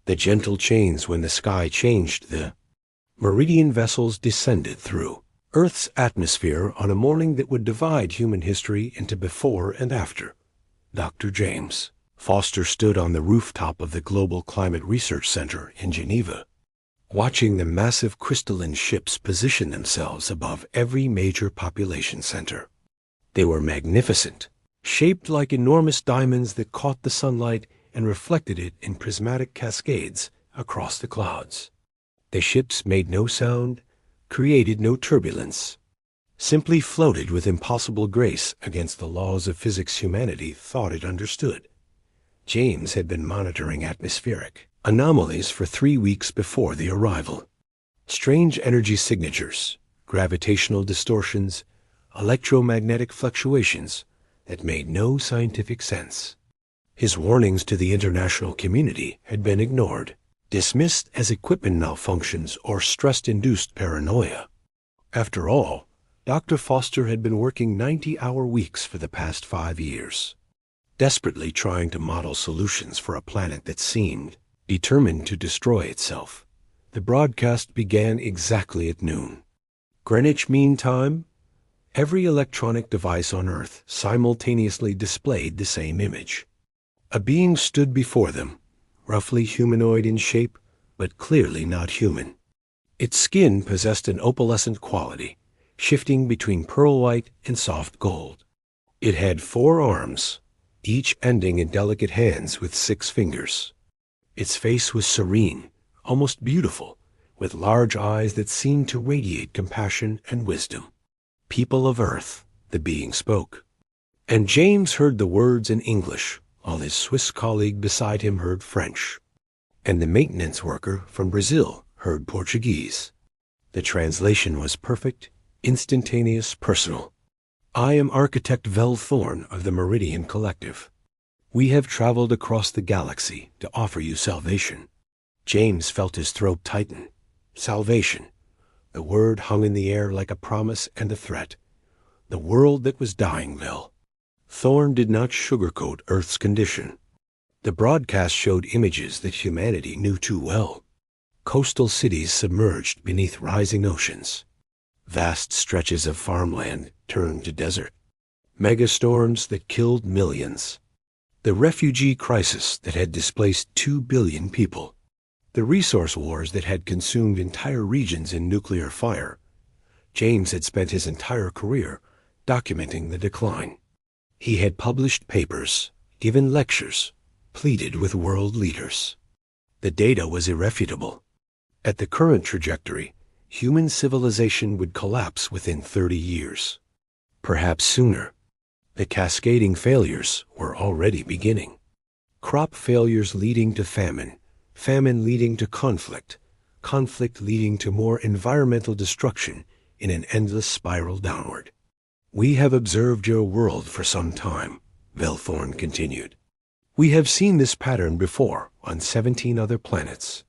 The gentle chains when the sky changed. The Meridian vessels descended through Earth's atmosphere on a morning that would divide human history into before and after. Dr. James Foster stood on the rooftop of the Global Climate Research Center in Geneva, watching the massive crystalline ships position themselves above every major population center. They were magnificent, shaped like enormous diamonds that caught the sunlight and reflected it in prismatic cascades across the clouds. The ships made no sound, created no turbulence, simply floated with impossible grace against the laws of physics humanity thought it understood. James had been monitoring atmospheric anomalies for 3 weeks before the arrival. Strange energy signatures, gravitational distortions, electromagnetic fluctuations that made no scientific sense. His warnings to the international community had been ignored, dismissed as equipment malfunctions or stress-induced paranoia. After all, Dr. Foster had been working 90-hour weeks for the past 5 years, desperately trying to model solutions for a planet that seemed determined to destroy itself. The broadcast began exactly at noon. Greenwich Mean Time. Every electronic device on Earth simultaneously displayed the same image. A being stood before them, roughly humanoid in shape, but clearly not human. Its skin possessed an opalescent quality, shifting between pearl white and soft gold. It had 4 arms, each ending in delicate hands with 6 fingers. Its face was serene, almost beautiful, with large eyes that seemed to radiate compassion and wisdom. "People of Earth," the being spoke. And James heard the words in English, while his Swiss colleague beside him heard French, and the maintenance worker from Brazil heard Portuguese. The translation was perfect, instantaneous, personal. "I am architect Vel Thorne of the Meridian Collective. We have traveled across the galaxy to offer you salvation." James felt his throat tighten. Salvation. The word hung in the air like a promise and a threat. The world that was dying, Vel. Thorne did not sugarcoat Earth's condition. The broadcast showed images that humanity knew too well. Coastal cities submerged beneath rising oceans. Vast stretches of farmland turned to desert. Megastorms that killed millions. The refugee crisis that had displaced 2 billion people. The resource wars that had consumed entire regions in nuclear fire. James had spent his entire career documenting the decline. He had published papers, given lectures, pleaded with world leaders. The data was irrefutable. At the current trajectory, human civilization would collapse within 30 years. Perhaps sooner. The cascading failures were already beginning. Crop failures leading to famine, famine leading to conflict, conflict leading to more environmental destruction in an endless spiral downward. "We have observed your world for some time," Vel Thorne continued. "We have seen this pattern before on 17 other planets.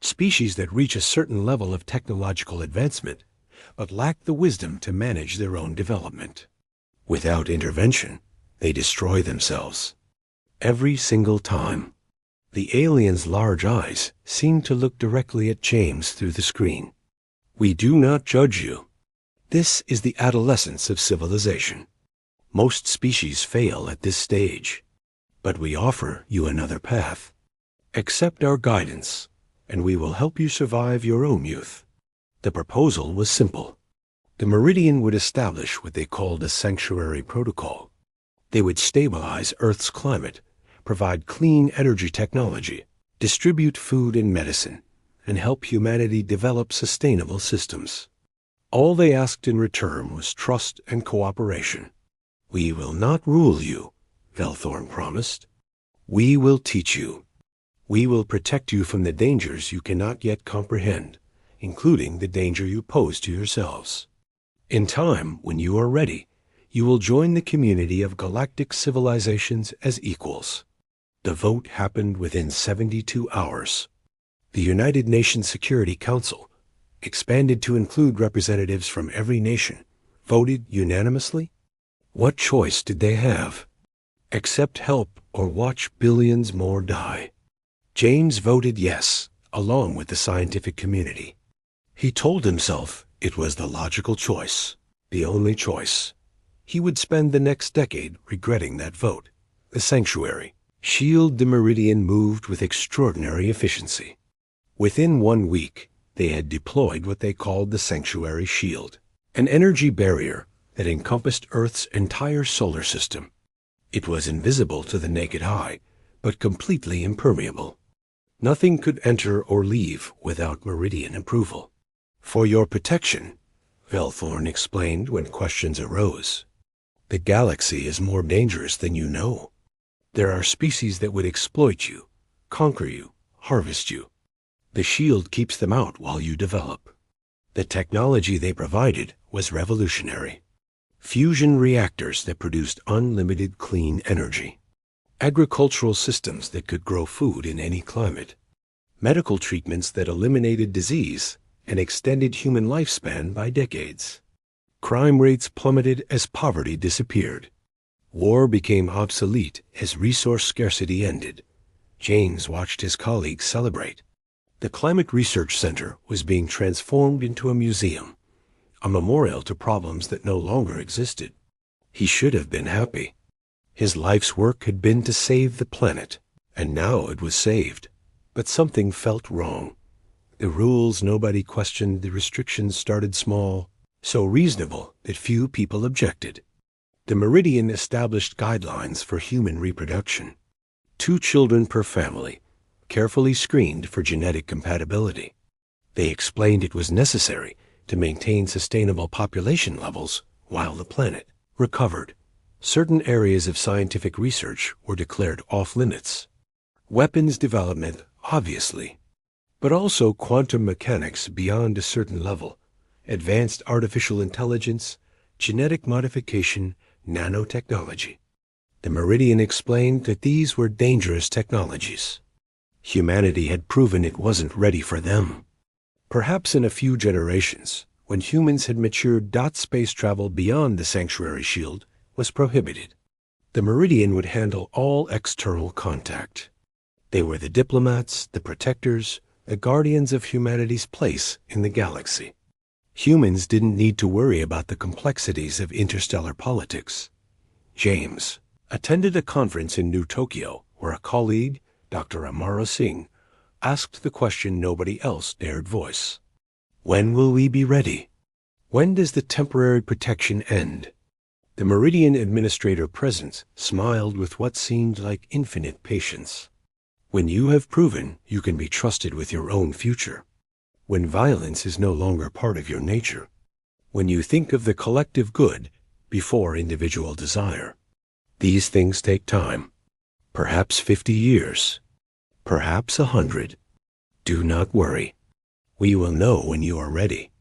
Species that reach a certain level of technological advancement, but lack the wisdom to manage their own development. Without intervention, they destroy themselves. Every single time." The alien's large eyes seemed to look directly at James through the screen. "We do not judge you. This is the adolescence of civilization. Most species fail at this stage, but we offer you another path. Accept our guidance, and we will help you survive your own youth." The proposal was simple. The Meridian would establish what they called a sanctuary protocol. They would stabilize Earth's climate, provide clean energy technology, distribute food and medicine, and help humanity develop sustainable systems. All they asked in return was trust and cooperation. "We will not rule you," Vel Thorne promised. "We will teach you. We will protect you from the dangers you cannot yet comprehend, including the danger you pose to yourselves. In time, when you are ready, you will join the community of galactic civilizations as equals." The vote happened within 72 hours. The United Nations Security Council, expanded to include representatives from every nation, voted unanimously. What choice did they have? Accept help or watch billions more die. James voted yes, along with the scientific community. He told himself it was the logical choice, the only choice. He would spend the next decade regretting that vote. The sanctuary. Shield de Meridian moved with extraordinary efficiency. Within 1 week, they had deployed what they called the Sanctuary Shield, an energy barrier that encompassed Earth's entire solar system. It was invisible to the naked eye, but completely impermeable. Nothing could enter or leave without Meridian approval. For your protection, Velthorn explained when questions arose. The galaxy is more dangerous than you know. There are species that would exploit you, conquer you, harvest you. The shield keeps them out while you develop. The technology they provided was revolutionary. Fusion reactors that produced unlimited clean energy. Agricultural systems that could grow food in any climate. Medical treatments that eliminated disease and extended human lifespan by decades. Crime rates plummeted as poverty disappeared. War became obsolete as resource scarcity ended. James watched his colleagues celebrate. The Climate Research Center was being transformed into a museum, a memorial to problems that no longer existed. He should have been happy. His life's work had been to save the planet, and now it was saved. But something felt wrong. The rules nobody questioned, the restrictions started small, so reasonable that few people objected. The Meridian established guidelines for human reproduction. 2 children per family, carefully screened for genetic compatibility. They explained it was necessary to maintain sustainable population levels while the planet recovered. Certain areas of scientific research were declared off-limits. Weapons development, obviously, but also quantum mechanics beyond a certain level, advanced artificial intelligence, genetic modification, nanotechnology. The Meridian explained that these were dangerous technologies. Humanity had proven it wasn't ready for them. Perhaps in a few generations, when humans had matured, space travel beyond the Sanctuary Shield was prohibited. The Meridian would handle all external contact. They were the diplomats, the protectors, the guardians of humanity's place in the galaxy. Humans didn't need to worry about the complexities of interstellar politics. James attended a conference in New Tokyo where a colleague, Dr. Amara Singh, asked the question nobody else dared voice. When will we be ready? When does the temporary protection end? The Meridian administrator present smiled with what seemed like infinite patience. When you have proven you can be trusted with your own future. When violence is no longer part of your nature. When you think of the collective good before individual desire. These things take time. Perhaps 50 years. Perhaps 100. Do not worry. We will know when you are ready.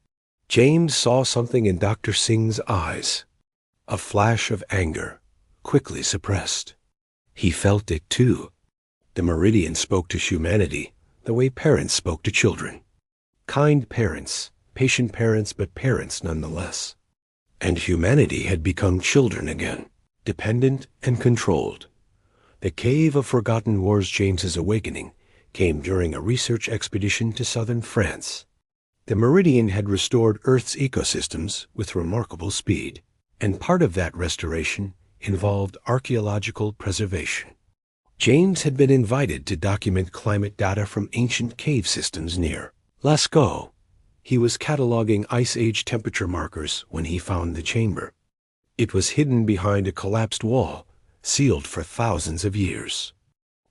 James saw something in Dr. Singh's eyes. A flash of anger, quickly suppressed. He felt it too. The Meridian spoke to humanity the way parents spoke to children. Kind parents, patient parents, but parents nonetheless. And humanity had become children again, dependent and controlled. The cave of forgotten wars James's awakening came during a research expedition to southern France. The Meridian had restored Earth's ecosystems with remarkable speed, and part of that restoration involved archaeological preservation. James had been invited to document climate data from ancient cave systems near Lascaux. He was cataloging Ice Age temperature markers when he found the chamber. It was hidden behind a collapsed wall, sealed for thousands of years.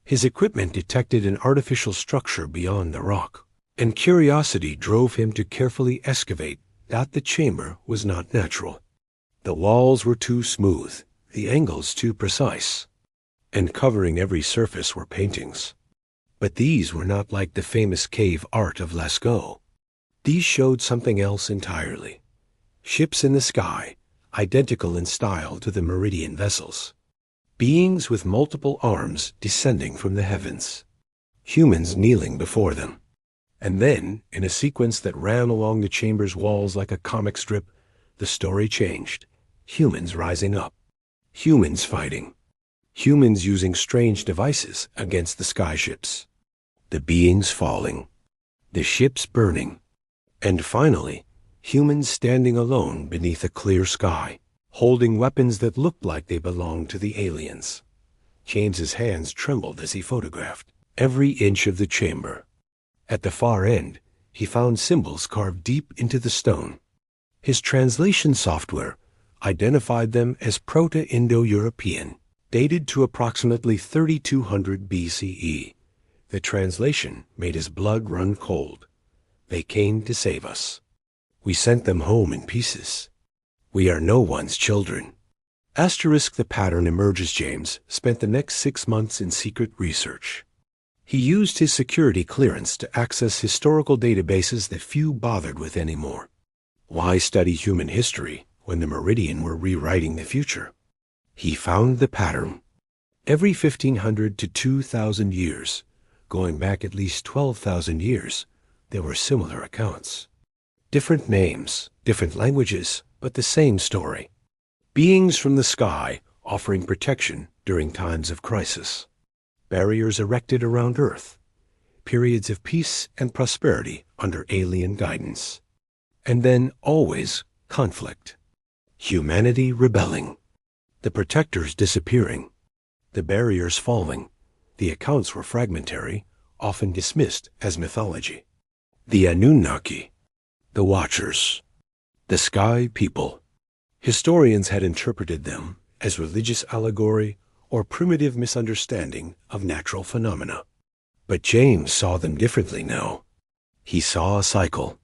His equipment detected an artificial structure beyond the rock, and curiosity drove him to carefully excavate that the chamber was not natural. The walls were too smooth, the angles too precise, and covering every surface were paintings. But these were not like the famous cave art of Lascaux. These showed something else entirely. Ships in the sky, identical in style to the Meridian vessels. Beings with multiple arms descending from the heavens. Humans kneeling before them. And then, in a sequence that ran along the chamber's walls like a comic strip, the story changed. Humans rising up. Humans fighting. Humans using strange devices against the skyships. the beings falling, the ships burning, and finally, humans standing alone beneath a clear sky, holding weapons that looked like they belonged to the aliens. James's hands trembled as he photographed every inch of the chamber. At the far end, he found symbols carved deep into the stone. His translation software identified them as Proto-Indo-European, dated to approximately 3200 BCE. The translation made his blood run cold. They came to save us. We sent them home in pieces. We are no one's children. The pattern emerges. James spent the next 6 months in secret research. He used his security clearance to access historical databases that few bothered with anymore. Why study human history when the Meridian were rewriting the future? He found the pattern. Every 1500 to 2000 years, going back at least 12,000 years, there were similar accounts. Different names, different languages, but the same story. Beings from the sky offering protection during times of crisis. Barriers erected around Earth. Periods of peace and prosperity under alien guidance. And then always conflict. Humanity rebelling. The protectors disappearing. The barriers falling. The accounts were fragmentary, often dismissed as mythology. The Anunnaki. The Watchers. The Sky People. Historians had interpreted them as religious allegory or primitive misunderstanding of natural phenomena. But James saw them differently now. He saw a cycle.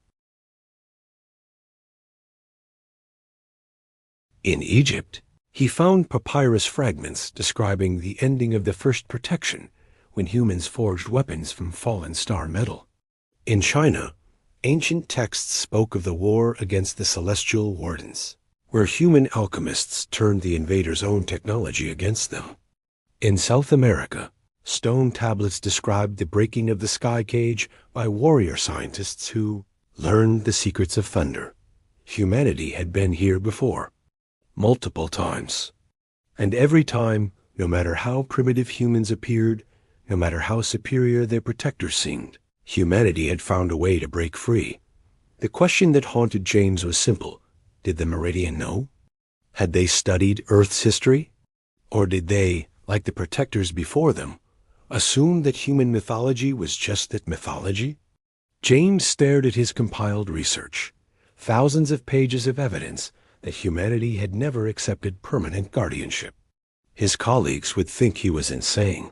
In Egypt, he found papyrus fragments describing the ending of the first protection when humans forged weapons from fallen star metal. In China, ancient texts spoke of the war against the celestial wardens, where human alchemists turned the invaders' own technology against them. In South America, stone tablets described the breaking of the sky cage by warrior scientists who learned the secrets of thunder. Humanity had been here before, multiple times. And every time, no matter how primitive humans appeared, no matter how superior their protectors seemed, humanity had found a way to break free. The question that haunted James was simple. Did the Meridian know? Had they studied Earth's history? Or did they, like the protectors before them, assume that human mythology was just that mythology? James stared at his compiled research, thousands of pages of evidence that humanity had never accepted permanent guardianship. His colleagues would think he was insane.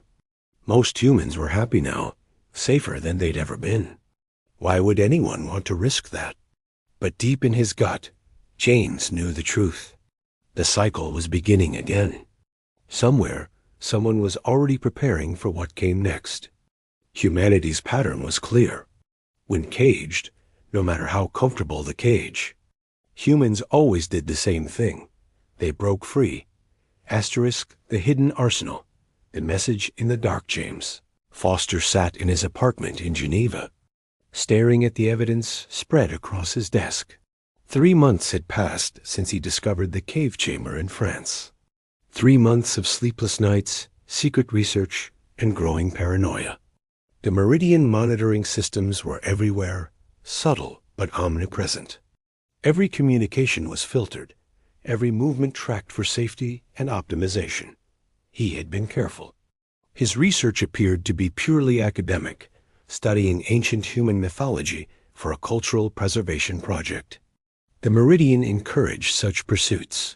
Most humans were happy now, safer than they'd ever been. Why would anyone want to risk that? But deep in his gut, James knew the truth. The cycle was beginning again. Somewhere, someone was already preparing for what came next. Humanity's pattern was clear. When caged, no matter how comfortable the cage, humans always did the same thing. They broke free. The hidden arsenal. The message in the dark. James Foster sat in his apartment in Geneva, staring at the evidence spread across his desk. 3 months had passed since he discovered the cave chamber in France. 3 months of sleepless nights, secret research, and growing paranoia. The Meridian monitoring systems were everywhere, subtle but omnipresent. Every communication was filtered, every movement tracked for safety and optimization. He had been careful. His research appeared to be purely academic, studying ancient human mythology for a cultural preservation project. The Meridian encouraged such pursuits.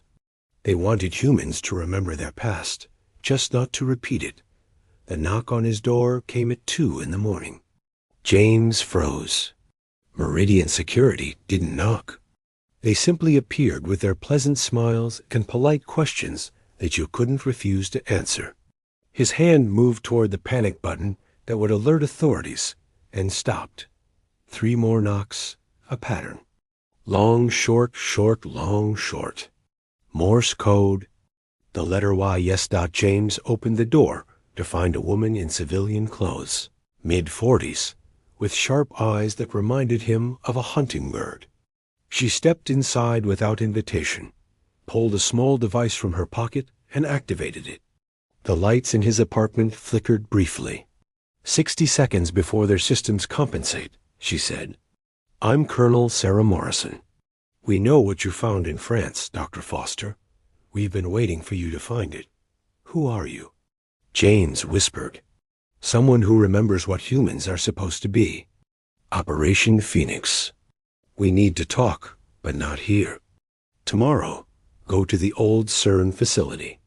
They wanted humans to remember their past, just not to repeat it. The knock on his door came at 2 in the morning. James froze. Meridian security didn't knock. They simply appeared with their pleasant smiles and polite questions that you couldn't refuse to answer. His hand moved toward the panic button that would alert authorities, and stopped. 3 more knocks, a pattern. Long, short, short, long, short. Morse code. The letter Y, yes. James opened the door to find a woman in civilian clothes, mid-40s, with sharp eyes that reminded him of a hunting bird. She stepped inside without invitation, pulled a small device from her pocket, and activated it. The lights in his apartment flickered briefly. 60 seconds before their systems compensate, she said. I'm Colonel Sarah Morrison. We know what you found in France, Dr. Foster. We've been waiting for you to find it. Who are you? James whispered. Someone who remembers what humans are supposed to be. Operation Phoenix. We need to talk, but not here. Tomorrow, go to the old CERN facility.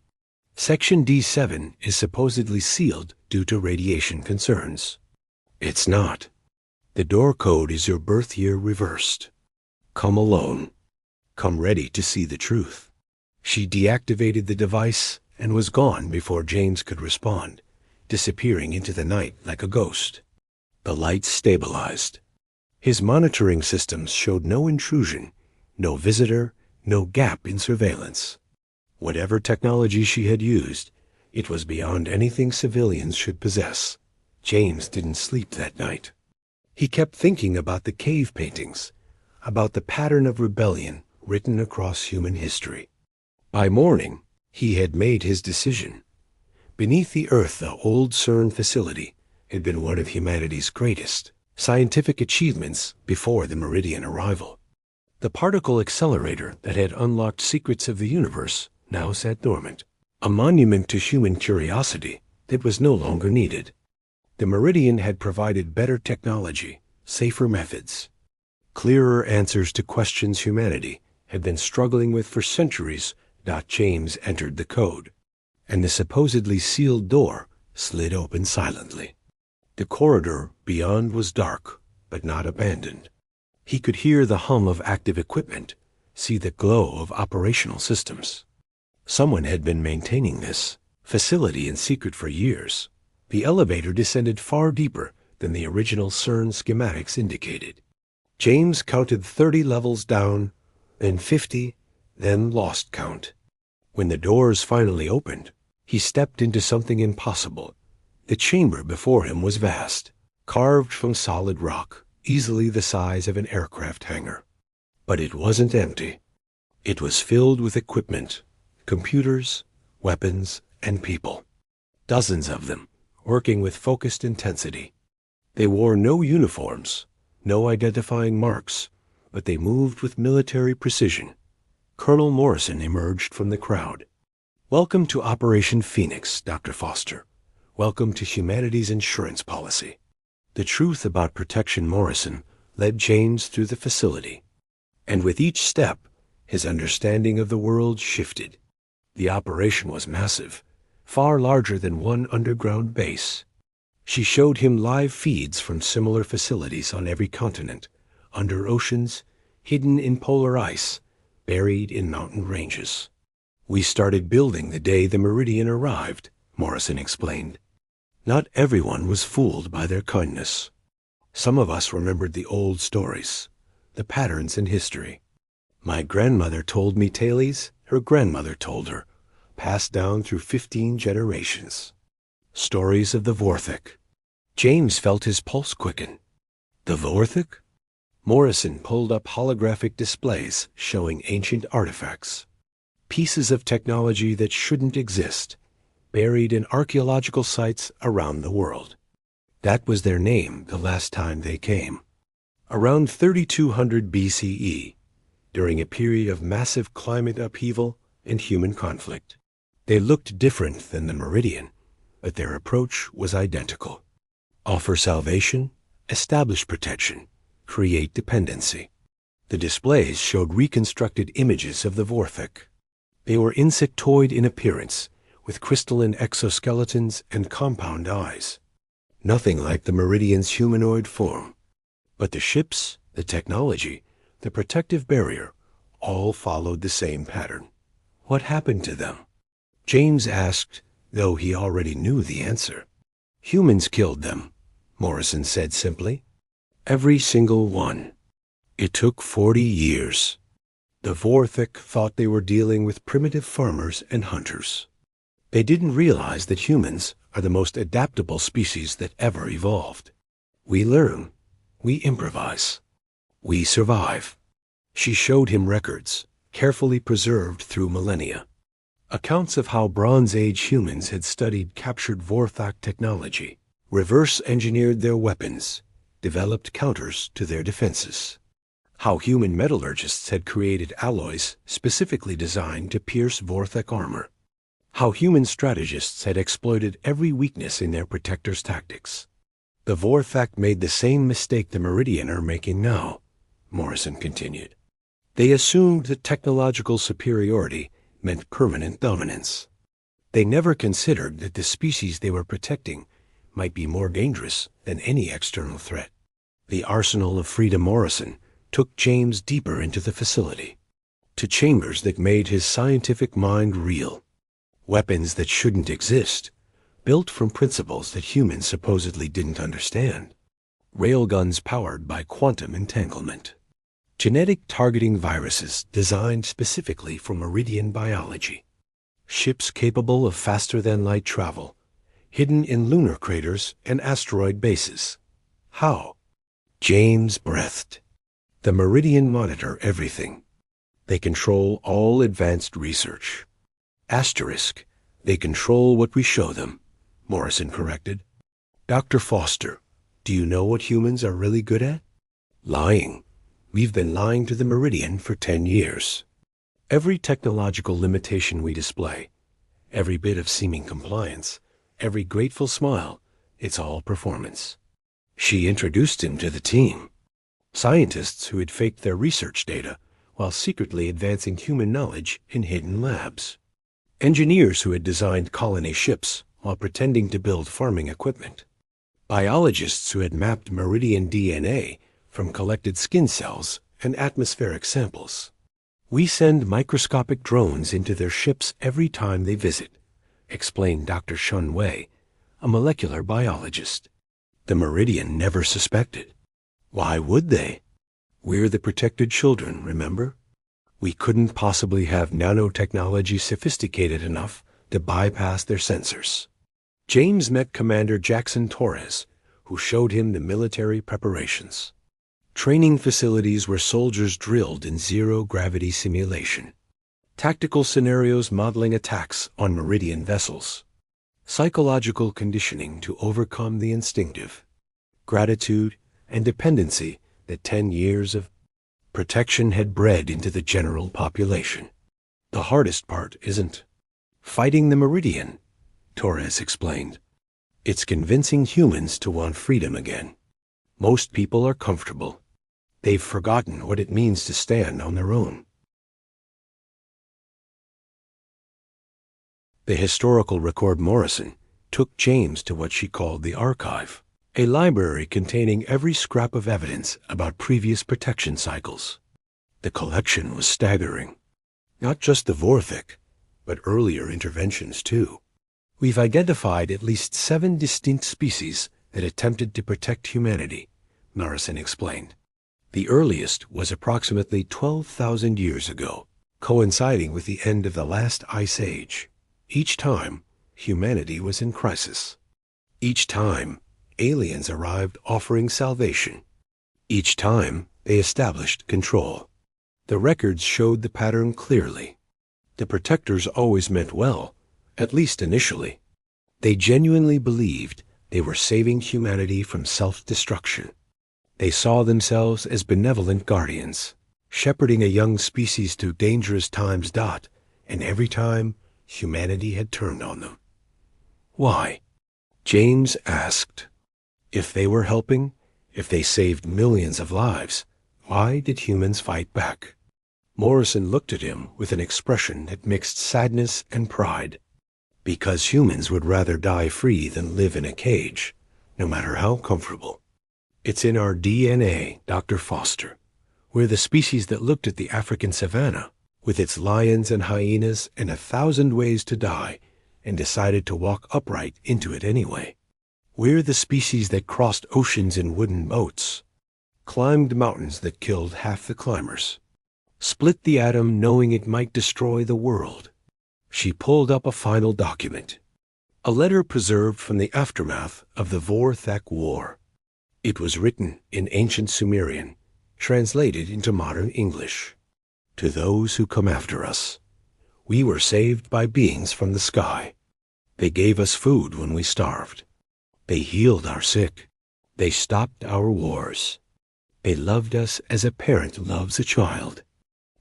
Section D7 is supposedly sealed due to radiation concerns. It's not. The door code is your birth year reversed. Come alone. Come ready to see the truth. She deactivated the device and was gone before James could respond, disappearing into the night like a ghost. The lights stabilized. His monitoring systems showed no intrusion, no visitor, no gap in surveillance. Whatever technology she had used, it was beyond anything civilians should possess. James didn't sleep that night. He kept thinking about the cave paintings, about the pattern of rebellion written across human history. By morning, he had made his decision. Beneath the earth, the old CERN facility had been one of humanity's greatest scientific achievements before the Meridian arrival. The particle accelerator that had unlocked secrets of the universe now sat dormant, a monument to human curiosity that was no longer needed. The Meridian had provided better technology, safer methods, clearer answers to questions humanity had been struggling with for centuries. James entered the code, and the supposedly sealed door slid open silently. The corridor beyond was dark, but not abandoned. He could hear the hum of active equipment, see the glow of operational systems. Someone had been maintaining this facility in secret for years. The elevator descended far deeper than the original CERN schematics indicated. James counted 30 levels down, then 50, then lost count. When the doors finally opened, he stepped into something impossible. The chamber before him was vast, carved from solid rock, easily the size of an aircraft hangar. But it wasn't empty. It was filled with equipment, computers, weapons, and people. Dozens of them, working with focused intensity. They wore no uniforms, no identifying marks, but they moved with military precision. Colonel Morrison emerged from the crowd. Welcome to Operation Phoenix, Dr. Foster. Welcome to humanity's insurance policy. The truth about Protection Morrison led James through the facility. And with each step, his understanding of the world shifted. The operation was massive, far larger than one underground base. She showed him live feeds from similar facilities on every continent, under oceans, hidden in polar ice, buried in mountain ranges. We started building the day the Meridian arrived, Morrison explained. Not everyone was fooled by their kindness. Some of us remembered the old stories, the patterns in history. My grandmother told me tales her grandmother told her, passed down through 15 generations. Stories of the Vorthik. James felt his pulse quicken. The Vorthik? Morrison pulled up holographic displays showing ancient artifacts. Pieces of technology that shouldn't exist, buried in archaeological sites around the world. That was their name the last time they came. Around 3200 BCE, during a period of massive climate upheaval and human conflict. They looked different than the Meridian, but their approach was identical. Offer salvation, establish protection, create dependency. The displays showed reconstructed images of the Vorthik. They were insectoid in appearance, with crystalline exoskeletons and compound eyes. Nothing like the Meridian's humanoid form. But the ships, the technology, the protective barrier, all followed the same pattern. What happened to them? James asked, though he already knew the answer. Humans killed them, Morrison said simply. Every single one. It took 40 years. The Vorthik thought they were dealing with primitive farmers and hunters. They didn't realize that humans are the most adaptable species that ever evolved. We learn. We improvise. We survive. She showed him records, carefully preserved through millennia. Accounts of how Bronze Age humans had studied captured Vorthok technology, reverse engineered their weapons, developed counters to their defenses. How human metallurgists had created alloys specifically designed to pierce Vorthek armor. How human strategists had exploited every weakness in their protectors' tactics. The Vorthak made the same mistake the Meridian are making now, Morrison continued. They assumed that technological superiority meant permanent dominance. They never considered that the species they were protecting might be more dangerous than any external threat. The arsenal of Frida Morrison took James deeper into the facility, to chambers that made his scientific mind real. Weapons that shouldn't exist, built from principles that humans supposedly didn't understand. Railguns powered by quantum entanglement. Genetic targeting viruses designed specifically for Meridian biology. Ships capable of faster-than-light travel, hidden in lunar craters and asteroid bases. How? James breathed. The Meridian monitor everything. They control all advanced research. Asterisk, they control what we show them, Morrison corrected. Dr. Foster, do you know what humans are really good at? Lying. We've been lying to the Meridian for 10 years. Every technological limitation we display, every bit of seeming compliance, every grateful smile, it's all performance. She introduced him to the team. Scientists who had faked their research data while secretly advancing human knowledge in hidden labs. Engineers who had designed colony ships while pretending to build farming equipment. Biologists who had mapped Meridian DNA from collected skin cells and atmospheric samples. We send microscopic drones into their ships every time they visit, explained Dr. Shun Wei, a molecular biologist. The Meridian never suspected. Why would they? We're the protected children, remember? We couldn't possibly have nanotechnology sophisticated enough to bypass their sensors. James met Commander Jackson Torres, who showed him the military preparations. Training facilities where soldiers drilled in zero-gravity simulation. Tactical scenarios modeling attacks on Meridian vessels. Psychological conditioning to overcome the instinctive. Gratitude and dependency that 10 years of protection had bred into the general population. The hardest part isn't fighting the Meridian, Torres explained. It's convincing humans to want freedom again. Most people are comfortable. They've forgotten what it means to stand on their own. The historical record Morrison took James to what she called the archive, a library containing every scrap of evidence about previous protection cycles. The collection was staggering. Not just the Vorthek, but earlier interventions too. We've identified at least 7 distinct species that attempted to protect humanity, Morrison explained. The earliest was approximately 12,000 years ago, coinciding with the end of the last ice age. Each time, humanity was in crisis. Each time, aliens arrived offering salvation. Each time, they established control. The records showed the pattern clearly. The protectors always meant well, at least initially. They genuinely believed they were saving humanity from self-destruction. They saw themselves as benevolent guardians, shepherding a young species through dangerous times. And every time, humanity had turned on them. Why? James asked. If they were helping, if they saved millions of lives, why did humans fight back? Morrison looked at him with an expression that mixed sadness and pride. Because humans would rather die free than live in a cage, no matter how comfortable. It's in our DNA, Dr. Foster. We're the species that looked at the African savanna, with its lions and hyenas and 1,000 ways to die, and decided to walk upright into it anyway. We're the species that crossed oceans in wooden boats, climbed mountains that killed half the climbers, split the atom knowing it might destroy the world. She pulled up a final document, a letter preserved from the aftermath of the Vorthek War. It was written in ancient Sumerian, translated into modern English. To those who come after us, we were saved by beings from the sky. They gave us food when we starved. They healed our sick. They stopped our wars. They loved us as a parent loves a child.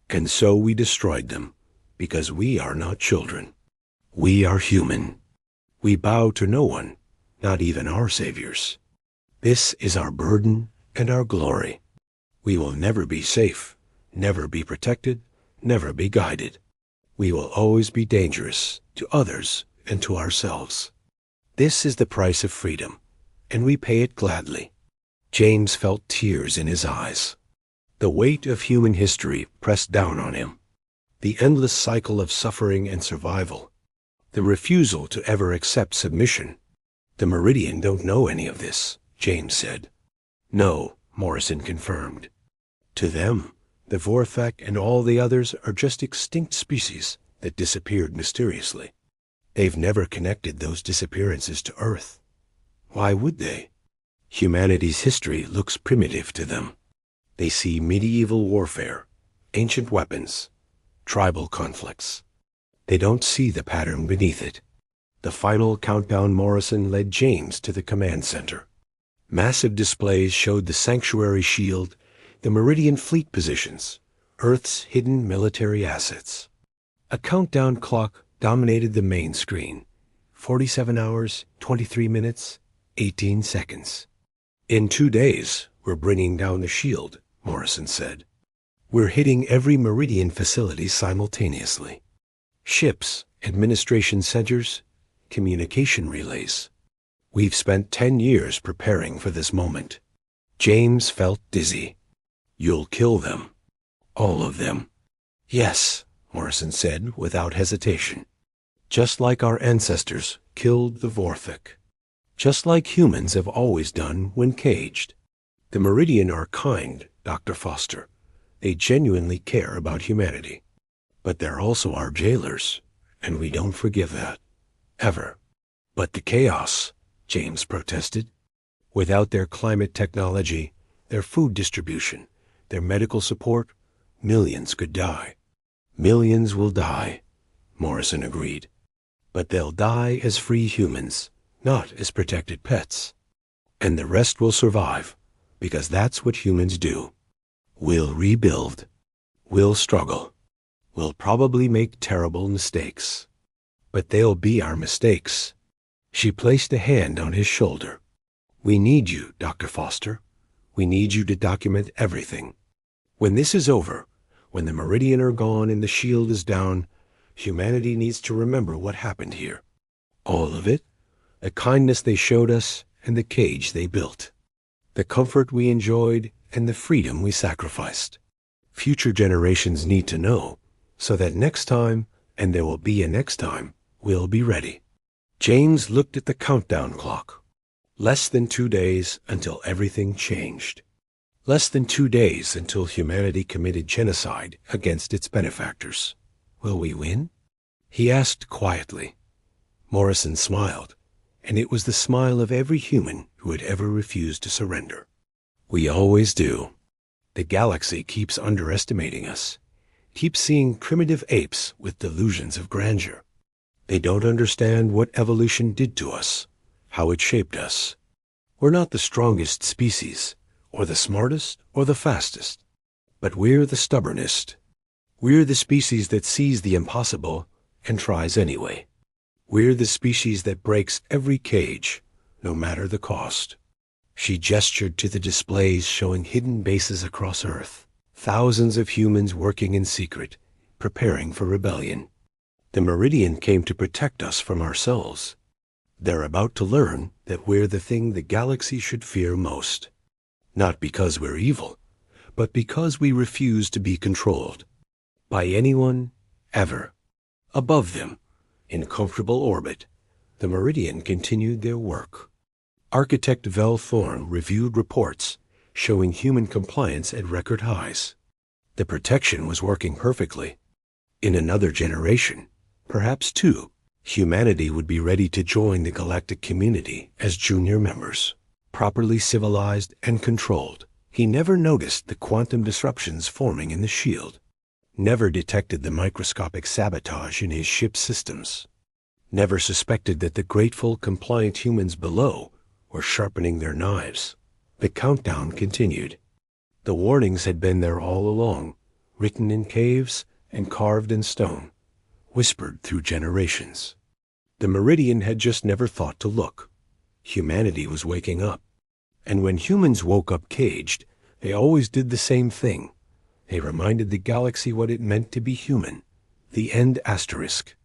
And so we destroyed them, because we are not children. We are human. We bow to no one, not even our saviors. This is our burden and our glory. We will never be safe, never be protected, never be guided. We will always be dangerous to others and to ourselves. This is the price of freedom, and we pay it gladly. James felt tears in his eyes. The weight of human history pressed down on him. The endless cycle of suffering and survival. The refusal to ever accept submission. The Meridian don't know any of this, James said. No, Morrison confirmed. To them, the Vorthak and all the others are just extinct species that disappeared mysteriously. They've never connected those disappearances to Earth. Why would they? Humanity's history looks primitive to them. They see medieval warfare, ancient weapons, tribal conflicts. They don't see the pattern beneath it. The final countdown Morrison led James to the command center. Massive displays showed the sanctuary shield, the Meridian fleet positions, Earth's hidden military assets. A countdown clock dominated the main screen. 47 hours, 23 minutes, 18 seconds. In 2 days, we're bringing down the shield, Morrison said. We're hitting every Meridian facility simultaneously. Ships, administration centers, communication relays. We've spent 10 years preparing for this moment. James felt dizzy. You'll kill them. All of them. Yes, Morrison said without hesitation. Just like our ancestors killed the Vorthak. Just like humans have always done when caged. The Meridian are kind, Dr. Foster. They genuinely care about humanity. But they're also our jailers, and we don't forgive that. Ever. But the chaos, James protested. Without their climate technology, their food distribution, their medical support, millions could die. Millions will die, Morrison agreed. But they'll die as free humans, not as protected pets. And the rest will survive, because that's what humans do. We'll rebuild. We'll struggle. We'll probably make terrible mistakes. But they'll be our mistakes. She placed a hand on his shoulder. We need you, Dr. Foster. We need you to document everything. When this is over, when the Meridian are gone and the shield is down, humanity needs to remember what happened here. All of it. The kindness they showed us and the cage they built. The comfort we enjoyed and the freedom we sacrificed. Future generations need to know, so that next time, and there will be a next time, we'll be ready. James looked at the countdown clock. Less than 2 days until everything changed. Less than 2 days until humanity committed genocide against its benefactors. Will we win? He asked quietly. Morrison smiled, and it was the smile of every human who had ever refused to surrender. We always do. The galaxy keeps underestimating us, keeps seeing primitive apes with delusions of grandeur. They don't understand what evolution did to us, how it shaped us. We're not the strongest species, or the smartest, or the fastest, but we're the stubbornest. We're the species that sees the impossible and tries anyway. We're the species that breaks every cage, no matter the cost. She gestured to the displays showing hidden bases across Earth, thousands of humans working in secret, preparing for rebellion. The Meridian came to protect us from ourselves. They're about to learn that we're the thing the galaxy should fear most. Not because we're evil, but because we refuse to be controlled. By anyone, ever. Above them, in comfortable orbit, the Meridian continued their work. Architect Vel Thorne reviewed reports showing human compliance at record highs. The protection was working perfectly. In another generation, perhaps 2, humanity would be ready to join the galactic community as junior members, properly civilized and controlled. He never noticed the quantum disruptions forming in the shield, never detected the microscopic sabotage in his ship's systems, never suspected that the grateful, compliant humans below or sharpening their knives. The countdown continued. The warnings had been there all along, written in caves and carved in stone, whispered through generations. The Meridian had just never thought to look. Humanity was waking up. And when humans woke up caged, they always did the same thing. They reminded the galaxy what it meant to be human. The end asterisk.